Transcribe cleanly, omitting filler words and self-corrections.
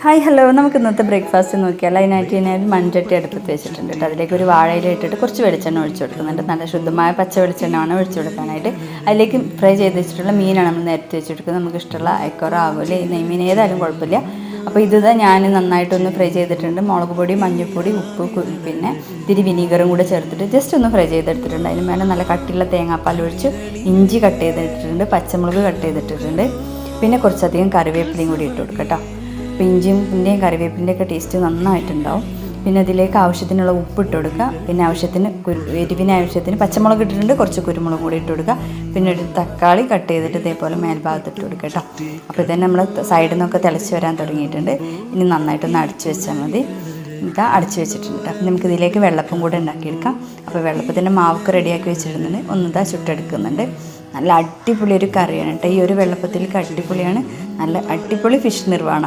Hi hello, നമുക്ക് ഇന്നത്തെ breakfast നോക്കിയാൽ അതിനായിട്ട് ഞാൻ മൺചട്ടി അടുപ്പത്ത് വെച്ചിട്ടുണ്ട് കേട്ടോ. അതിലേക്ക് ഒരു വാഴയില ഇട്ടിട്ട് കുറച്ച് വെളിച്ചെണ്ണ ഒഴിച്ചു കൊടുക്കുന്നുണ്ട്. നല്ല ശുദ്ധമായ പച്ച വെളിച്ചെണ്ണയാണ് ഒഴിച്ചു കൊടുക്കാനായിട്ട്. അതിലേക്ക് ഫ്രൈ ചെയ്ത് വെച്ചിട്ടുള്ള മീനാണ് നമ്മൾ നേരത്തെ വെച്ചെടുക്കുന്നത്. നമുക്ക് ഇഷ്ടമുള്ള അയക്കോറ ആവില്ല, ഈ നെയ്മീൻ ഏതായാലും കുഴപ്പമില്ല. അപ്പോൾ ഇത് ഞാൻ നന്നായിട്ടൊന്ന് ഫ്രൈ ചെയ്തിട്ടുണ്ട്. മുളക് പൊടി, മഞ്ഞൾപ്പൊടി, ഉപ്പ്, പിന്നെ ഇത്തിരി വിനീഗറും കൂടെ ചേർത്തിട്ട് ജസ്റ്റ് ഒന്ന് ഫ്രൈ ചെയ്തെടുത്തിട്ടുണ്ട്. അതിന് മേലെ നല്ല കട്ടിയുള്ള തേങ്ങാപ്പാൽ ഒഴിച്ച് ഇഞ്ചി കട്ട് ചെയ്തിട്ടിട്ടുണ്ട്, പച്ചമുളക് കട്ട് ചെയ്തിട്ടിട്ടുണ്ട്, പിന്നെ കുറച്ചധികം കറിവേപ്പിലയും കൂടി ഇട്ട് കൊടുക്കാം കേട്ടോ. അപ്പോൾ ഇഞ്ചിൻ്റെയും കറിവേപ്പിൻ്റെയൊക്കെ ടേസ്റ്റ് നന്നായിട്ടുണ്ടാവും. പിന്നെ അതിലേക്ക് ആവശ്യത്തിനുള്ള ഉപ്പ് ഇട്ട് കൊടുക്കുക. പിന്നെ എരിവിന് ആവശ്യത്തിന് പച്ചമുളക് ഇട്ടിട്ടുണ്ട്, കുറച്ച് കുരുമുളക് കൂടി ഇട്ട് കൊടുക്കുക. പിന്നെ ഒരു തക്കാളി കട്ട് ചെയ്തിട്ട് ഇതേപോലെ മേൽഭാഗത്ത് ഇട്ട് കൊടുക്കുക കേട്ടോ. അപ്പോൾ ഇതന്നെ നമ്മൾ സൈഡിൽ നിന്നൊക്കെ തിളച്ച് വരാൻ തുടങ്ങിയിട്ടുണ്ട്. ഇനി നന്നായിട്ടൊന്ന് അടച്ച് വെച്ചാൽ മതി. ഇതാ അടച്ച് വെച്ചിട്ടുണ്ട്. അപ്പം നമുക്ക് ഇതിലേക്ക് വെള്ളപ്പം കൂടെ ഉണ്ടാക്കിയെടുക്കാം. അപ്പോൾ വെള്ളപ്പത്തിൻ്റെ മാവൊക്കെ റെഡിയാക്കി വെച്ചിരുന്നുണ്ട്. ഒന്നിതാ ചുട്ടെടുക്കുന്നുണ്ട്. നല്ല അടിപൊളി ഒരു കറിയാണ് കേട്ടോ. ഈ ഒരു വെള്ളപ്പത്തിലേക്ക് അടിപൊളിയാണ്. നല്ല അടിപൊളി ഫിഷ് നിർവ്വാണം.